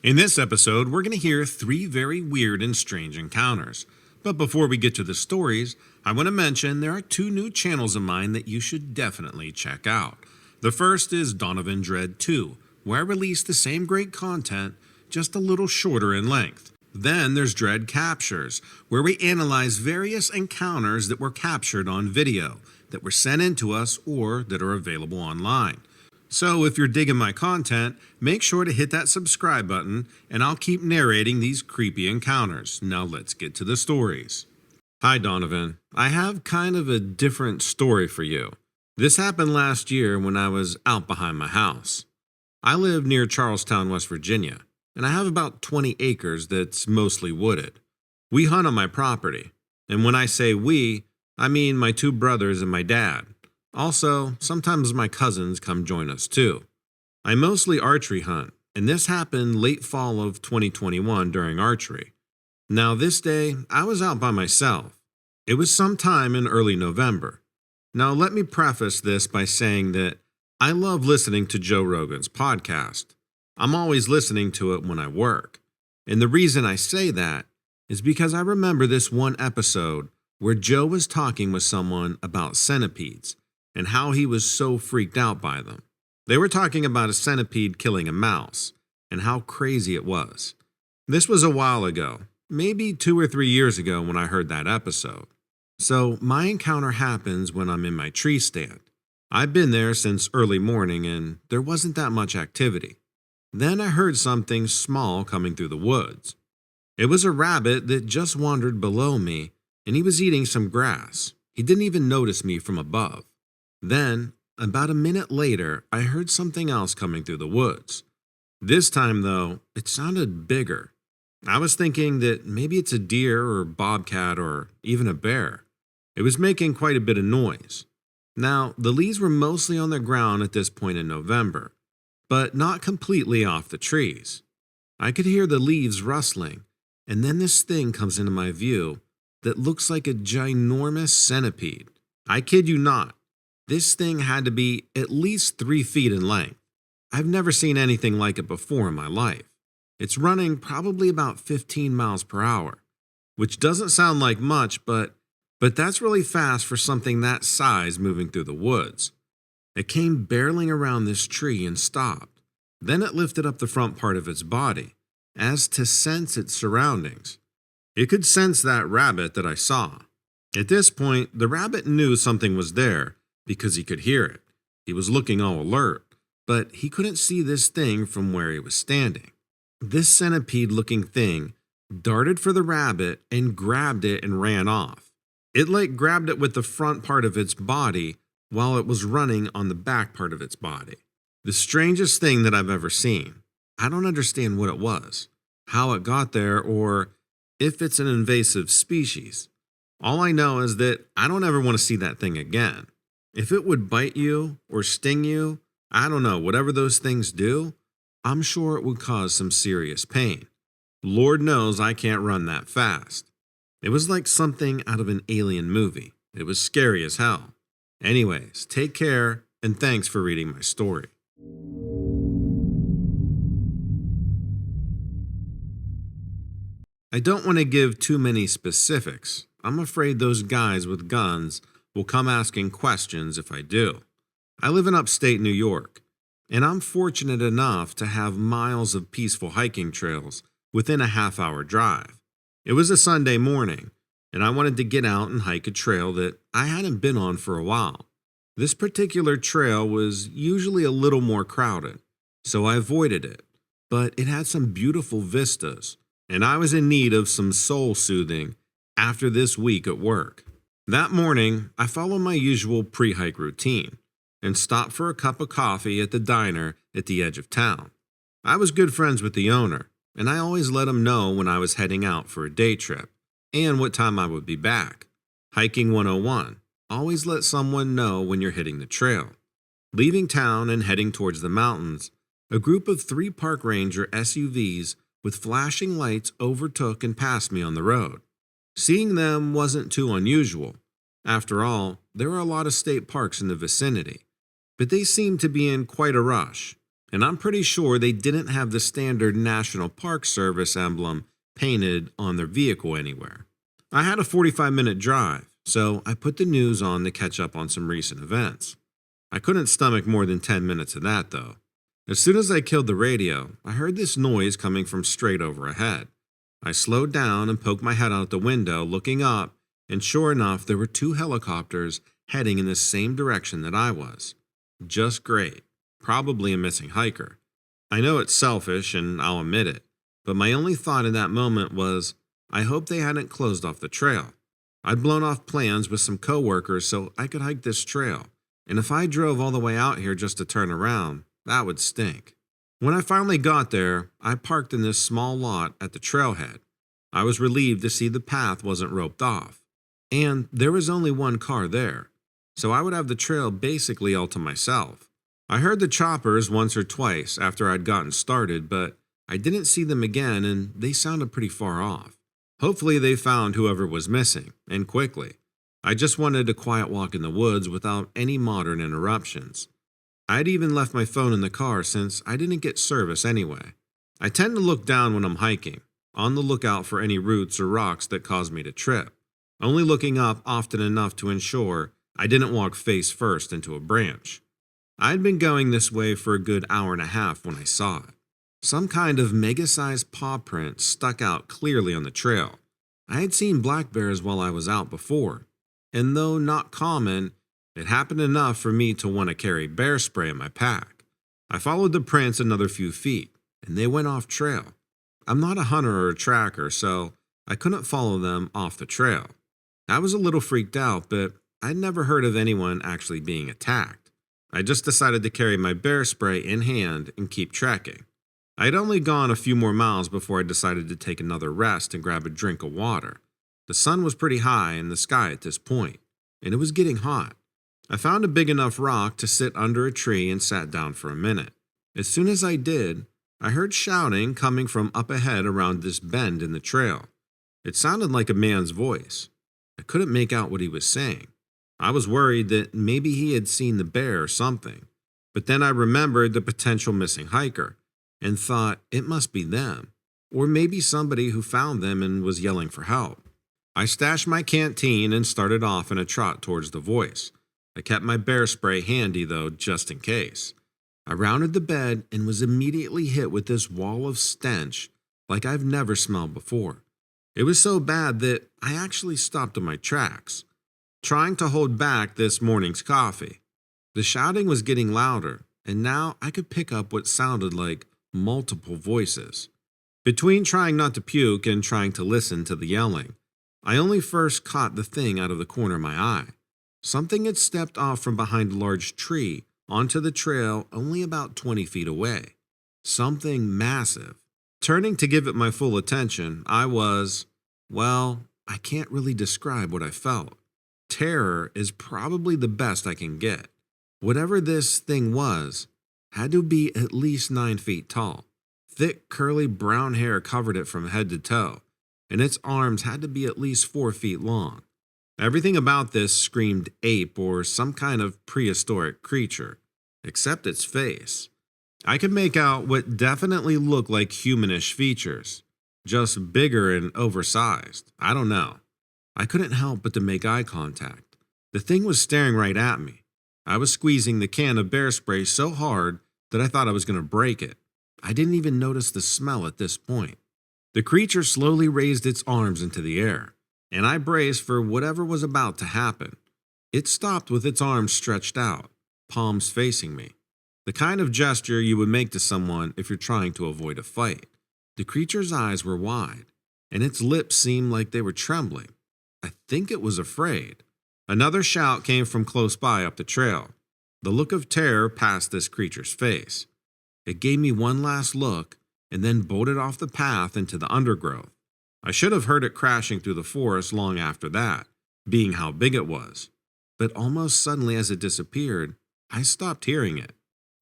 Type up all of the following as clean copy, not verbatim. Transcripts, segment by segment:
In this episode, we're going to hear 3 very weird and strange encounters. But before we get to the stories, I want to mention there are 2 new channels of mine that you should definitely check out. The first is Donovan Dread 2, where I release the same great content, just a little shorter in length. Then there's Dread Captures, where we analyze various encounters that were captured on video, that were sent in to us, or that are available online. So if you're digging my content, make sure to hit that subscribe button and I'll keep narrating these creepy encounters. Now let's get to the stories. Hi Donovan, I have kind of a different story for you. This happened last year when I was out behind my house. I live near Charlestown, West Virginia, and I have about 20 acres that's mostly wooded. We hunt on my property, and when I say we, I mean my 2 brothers and my dad. Also, sometimes my cousins come join us too. I mostly archery hunt, and this happened late fall of 2021 during archery. Now this day, I was out by myself. It was sometime in early November. Now let me preface this by saying that I love listening to Joe Rogan's podcast. I'm always listening to it when I work. And the reason I say that is because I remember this one episode where Joe was talking with someone about centipedes and how he was so freaked out by them. They were talking about a centipede killing a mouse, and how crazy it was. This was a while ago, maybe 2 or 3 years ago when I heard that episode. So my encounter happens when I'm in my tree stand. I've been there since early morning and there wasn't that much activity. Then I heard something small coming through the woods. It was a rabbit that just wandered below me, and he was eating some grass. He didn't even notice me from above. Then, about a minute later, I heard something else coming through the woods. This time, though, it sounded bigger. I was thinking that maybe it's a deer or bobcat or even a bear. It was making quite a bit of noise. Now, the leaves were mostly on the ground at this point in November, but not completely off the trees. I could hear the leaves rustling, and then this thing comes into my view that looks like a ginormous centipede. I kid you not. This thing had to be at least 3 feet in length. I've never seen anything like it before in my life. It's running probably about 15 miles per hour, which doesn't sound like much, but that's really fast for something that size moving through the woods. It came barreling around this tree and stopped. Then it lifted up the front part of its body, as to sense its surroundings. It could sense that rabbit that I saw. At this point, the rabbit knew something was there, because he could hear it. He was looking all alert, but he couldn't see this thing from where he was standing. This centipede-looking thing darted for the rabbit and grabbed it and ran off. It grabbed it with the front part of its body while it was running on the back part of its body. The strangest thing that I've ever seen. I don't understand what it was, how it got there, or if it's an invasive species. All I know is that I don't ever want to see that thing again. If it would bite you or sting you, I don't know, whatever those things do, I'm sure it would cause some serious pain. Lord knows I can't run that fast. It was like something out of an alien movie. It was scary as hell. Anyways, take care and thanks for reading my story. I don't want to give too many specifics. I'm afraid those guys with guns will come asking questions if I do. I live in upstate New York, and I'm fortunate enough to have miles of peaceful hiking trails within a half-hour drive. It was a Sunday morning, and I wanted to get out and hike a trail that I hadn't been on for a while. This particular trail was usually a little more crowded, so I avoided it, but it had some beautiful vistas, and I was in need of some soul-soothing after this week at work. That morning, I followed my usual pre-hike routine and stopped for a cup of coffee at the diner at the edge of town. I was good friends with the owner, and I always let him know when I was heading out for a day trip and what time I would be back. Hiking 101. Always let someone know when you're hitting the trail. Leaving town and heading towards the mountains, a group of 3 park ranger SUVs with flashing lights overtook and passed me on the road. Seeing them wasn't too unusual. After all, there are a lot of state parks in the vicinity, but they seemed to be in quite a rush. And I'm pretty sure they didn't have the standard National Park Service emblem painted on their vehicle anywhere. I had a 45-minute drive, so I put the news on to catch up on some recent events. I couldn't stomach more than 10 minutes of that, though. As soon as I killed the radio, I heard this noise coming from straight over ahead. I slowed down and poked my head out the window, looking up, and sure enough, there were two helicopters heading in the same direction that I was. Just great. Probably a missing hiker. I know it's selfish, and I'll admit it, but my only thought in that moment was, I hope they hadn't closed off the trail. I'd blown off plans with some coworkers so I could hike this trail, and if I drove all the way out here just to turn around, that would stink. When I finally got there, I parked in this small lot at the trailhead. I was relieved to see the path wasn't roped off, and there was only one car there, so I would have the trail basically all to myself. I heard the choppers once or twice after I'd gotten started, but I didn't see them again and they sounded pretty far off. Hopefully they found whoever was missing, and quickly. I just wanted a quiet walk in the woods without any modern interruptions. I'd even left my phone in the car since I didn't get service anyway. I tend to look down when I'm hiking, on the lookout for any roots or rocks that cause me to trip, only looking up often enough to ensure I didn't walk face first into a branch. I'd been going this way for a good hour and a half when I saw it. Some kind of mega-sized paw print stuck out clearly on the trail. I had seen black bears while I was out before, and though not common, it happened enough for me to want to carry bear spray in my pack. I followed the prints another few feet, and they went off trail. I'm not a hunter or a tracker, so I couldn't follow them off the trail. I was a little freaked out, but I'd never heard of anyone actually being attacked. I just decided to carry my bear spray in hand and keep trekking. I had only gone a few more miles before I decided to take another rest and grab a drink of water. The sun was pretty high in the sky at this point, and it was getting hot. I found a big enough rock to sit under a tree and sat down for a minute. As soon as I did, I heard shouting coming from up ahead around this bend in the trail. It sounded like a man's voice. I couldn't make out what he was saying. I was worried that maybe he had seen the bear or something, but then I remembered the potential missing hiker and thought it must be them, or maybe somebody who found them and was yelling for help. I stashed my canteen and started off in a trot towards the voice. I kept my bear spray handy though, just in case. I rounded the bed and was immediately hit with this wall of stench like I've never smelled before. It was so bad that I actually stopped in my tracks, trying to hold back this morning's coffee. The shouting was getting louder, and now I could pick up what sounded like multiple voices. Between trying not to puke and trying to listen to the yelling, I only first caught the thing out of the corner of my eye. Something had stepped off from behind a large tree onto the trail only about 20 feet away. Something massive. Turning to give it my full attention, I can't really describe what I felt. Terror is probably the best I can get. Whatever this thing was, had to be at least 9 feet tall. Thick, curly brown hair covered it from head to toe, and its arms had to be at least 4 feet long. Everything about this screamed ape or some kind of prehistoric creature, except its face. I could make out what definitely looked like humanish features, just bigger and oversized. I don't know. I couldn't help but to make eye contact. The thing was staring right at me. I was squeezing the can of bear spray so hard that I thought I was going to break it. I didn't even notice the smell at this point. The creature slowly raised its arms into the air, and I braced for whatever was about to happen. It stopped with its arms stretched out, palms facing me. The kind of gesture you would make to someone if you're trying to avoid a fight. The creature's eyes were wide, and its lips seemed like they were trembling. I think it was afraid. Another shout came from close by up the trail. The look of terror passed this creature's face. It gave me one last look and then bolted off the path into the undergrowth. I should have heard it crashing through the forest long after that, being how big it was. But almost suddenly as it disappeared, I stopped hearing it.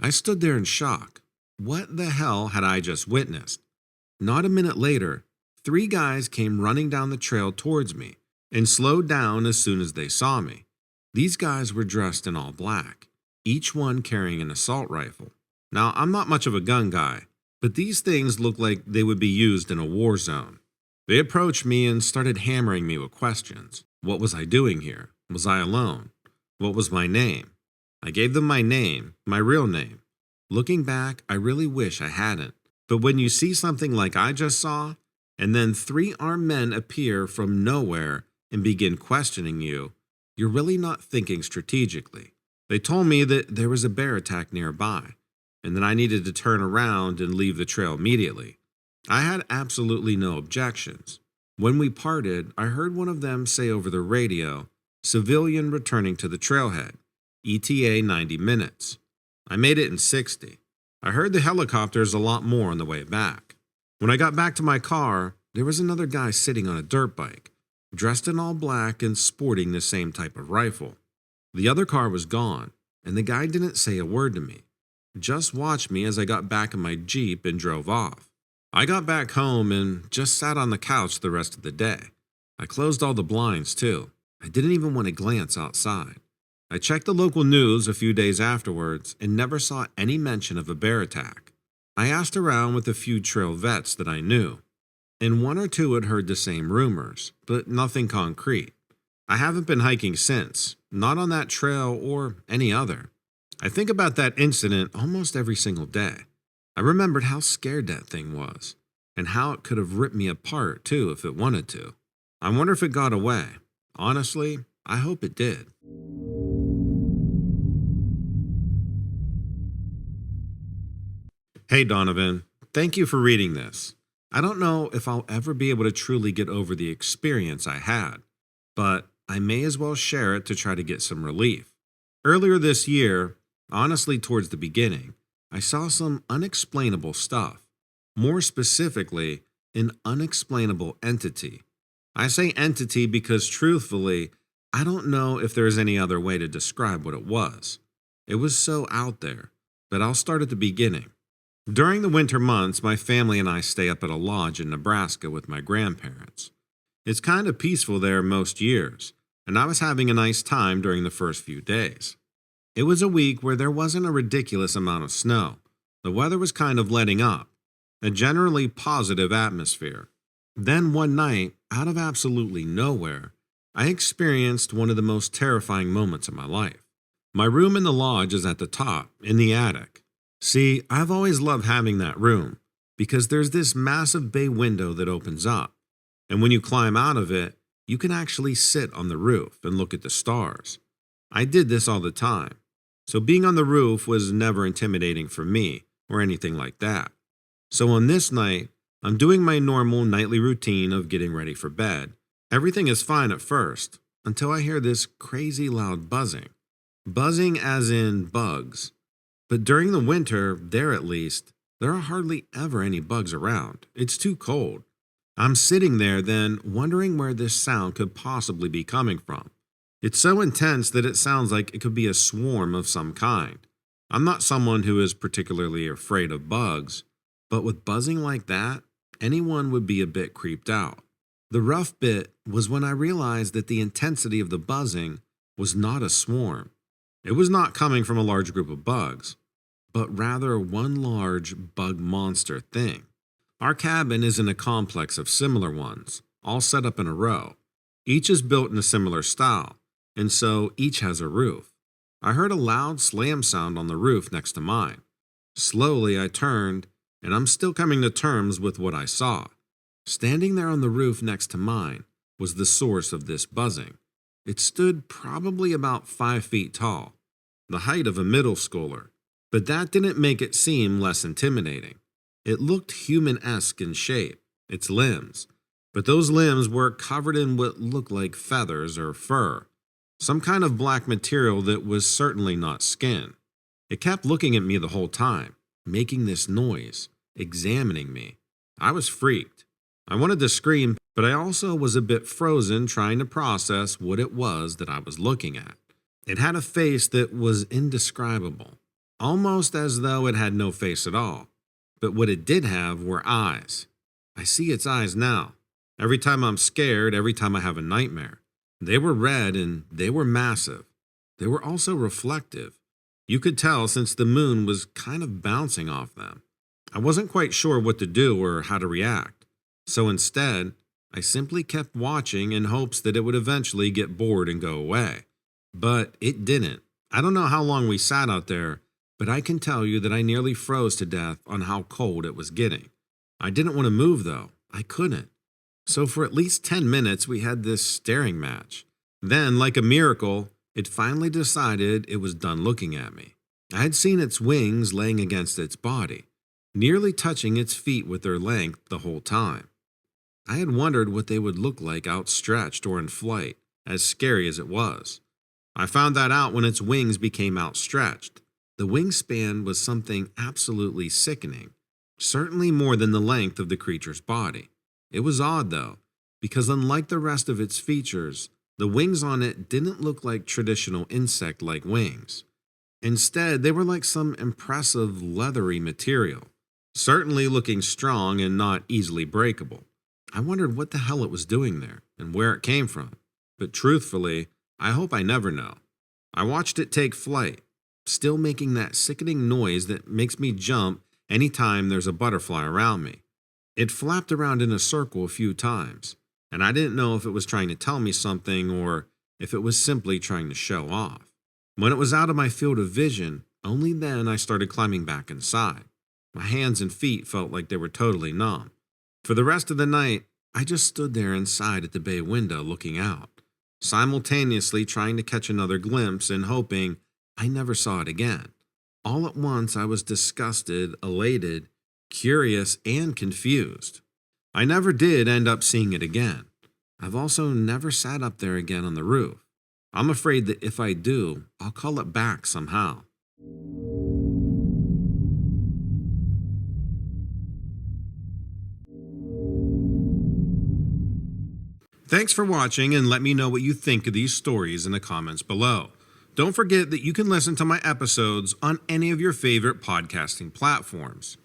I stood there in shock. What the hell had I just witnessed? Not a minute later, 3 guys came running down the trail towards me and slowed down as soon as they saw me. These guys were dressed in all black, each one carrying an assault rifle. Now, I'm not much of a gun guy, but these things look like they would be used in a war zone. They approached me and started hammering me with questions. What was I doing here? Was I alone? What was my name? I gave them my name, my real name. Looking back, I really wish I hadn't. But when you see something like I just saw, and then three armed men appear from nowhere and begin questioning you, you're really not thinking strategically. They told me that there was a bear attack nearby, and that I needed to turn around and leave the trail immediately. I had absolutely no objections. When we parted, I heard one of them say over the radio, "Civilian returning to the trailhead, ETA 90 minutes. I made it in 60. I heard the helicopters a lot more on the way back. When I got back to my car, there was another guy sitting on a dirt bike, dressed in all black and sporting the same type of rifle. The other car was gone, and the guy didn't say a word to me. Just watched me as I got back in my Jeep and drove off. I got back home and just sat on the couch the rest of the day. I closed all the blinds too. I didn't even want to glance outside. I checked the local news a few days afterwards and never saw any mention of a bear attack. I asked around with a few trail vets that I knew, and one or two had heard the same rumors, but nothing concrete. I haven't been hiking since, not on that trail or any other. I think about that incident almost every single day. I remembered how scared that thing was, and how it could have ripped me apart too if it wanted to. I wonder if it got away. Honestly, I hope it did. Hey Donovan, thank you for reading this. I don't know if I'll ever be able to truly get over the experience I had, but I may as well share it to try to get some relief. Earlier this year, honestly towards the beginning, I saw some unexplainable stuff. More specifically, an unexplainable entity. I say entity because truthfully, I don't know if there's any other way to describe what it was. It was so out there, but I'll start at the beginning. During the winter months, my family and I stay up at a lodge in Nebraska with my grandparents. It's kind of peaceful there most years, and I was having a nice time during the first few days. It was a week where there wasn't a ridiculous amount of snow. The weather was kind of letting up, a generally positive atmosphere. Then one night, out of absolutely nowhere, I experienced one of the most terrifying moments of my life. My room in the lodge is at the top, in the attic. See, I've always loved having that room, because there's this massive bay window that opens up, and when you climb out of it, you can actually sit on the roof and look at the stars. I did this all the time. So being on the roof was never intimidating for me or anything like that. So on this night, I'm doing my normal nightly routine of getting ready for bed. Everything is fine at first, until I hear this crazy loud buzzing. Buzzing as in bugs. But during the winter, there at least, there are hardly ever any bugs around. It's too cold. I'm sitting there then wondering where this sound could possibly be coming from. It's so intense that it sounds like it could be a swarm of some kind. I'm not someone who is particularly afraid of bugs, but with buzzing like that, anyone would be a bit creeped out. The rough bit was when I realized that the intensity of the buzzing was not a swarm. It was not coming from a large group of bugs, but rather one large bug monster thing. Our cabin is in a complex of similar ones, all set up in a row. Each is built in a similar style, and so each has a roof. I heard a loud slam sound on the roof next to mine. Slowly I turned, and I'm still coming to terms with what I saw. Standing there on the roof next to mine was the source of this buzzing. It stood probably about 5 feet tall, the height of a middle schooler, but that didn't make it seem less intimidating. It looked human-esque in shape, its limbs, but those limbs were covered in what looked like feathers or fur. Some kind of black material that was certainly not skin. It kept looking at me the whole time, making this noise, examining me. I was freaked. I wanted to scream, but I also was a bit frozen trying to process what it was that I was looking at. It had a face that was indescribable, almost as though it had no face at all. But what it did have were eyes. I see its eyes now. Every time I'm scared, every time I have a nightmare. They were red and they were massive. They were also reflective, You could tell since the moon was kind of bouncing off them. I wasn't quite sure what to do or how to react. So instead, I simply kept watching in hopes that it would eventually get bored and go away. But it didn't. I don't know how long we sat out there, but I can tell you that I nearly froze to death on how cold it was getting. I didn't want to move though. I couldn't. So for at least 10 minutes, we had this staring match. Then, like a miracle, it finally decided it was done looking at me. I had seen its wings laying against its body, nearly touching its feet with their length the whole time. I had wondered what they would look like outstretched or in flight, as scary as it was. I found that out when its wings became outstretched. The wingspan was something absolutely sickening, certainly more than the length of the creature's body. It was odd though, because unlike the rest of its features, the wings on it didn't look like traditional insect-like wings. Instead, they were like some impressive leathery material, certainly looking strong and not easily breakable. I wondered what the hell it was doing there and where it came from, but truthfully, I hope I never know. I watched it take flight, still making that sickening noise that makes me jump anytime there's a butterfly around me. It flapped around in a circle a few times, and I didn't know if it was trying to tell me something or if it was simply trying to show off. When it was out of my field of vision, only then I started climbing back inside. My hands and feet felt like they were totally numb. For the rest of the night, I just stood there inside at the bay window looking out, simultaneously trying to catch another glimpse and hoping I never saw it again. All at once, I was disgusted, elated, curious, and confused. I never did end up seeing it again. I've also never sat up there again on the roof. I'm afraid that if I do, I'll call it back somehow. Thanks for watching, and let me know what you think of these stories in the comments below. Don't forget that you can listen to my episodes on any of your favorite podcasting platforms.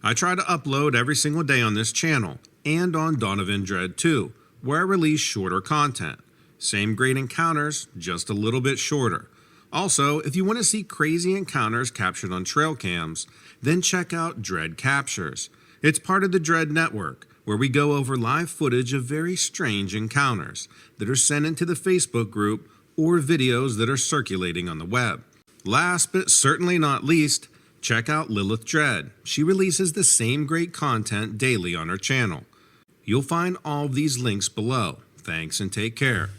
I try to upload every single day on this channel and on Donovan Dread too, where I release shorter content. Same great encounters, just a little bit shorter. Also, if you want to see crazy encounters captured on trail cams, then check out Dread Captures. It's part of the Dread Network, where we go over live footage of very strange encounters that are sent into the Facebook group or videos that are circulating on the web. Last but certainly not least, check out Lilith Dread. She releases the same great content daily on her channel. You'll find all of these links below. Thanks and take care.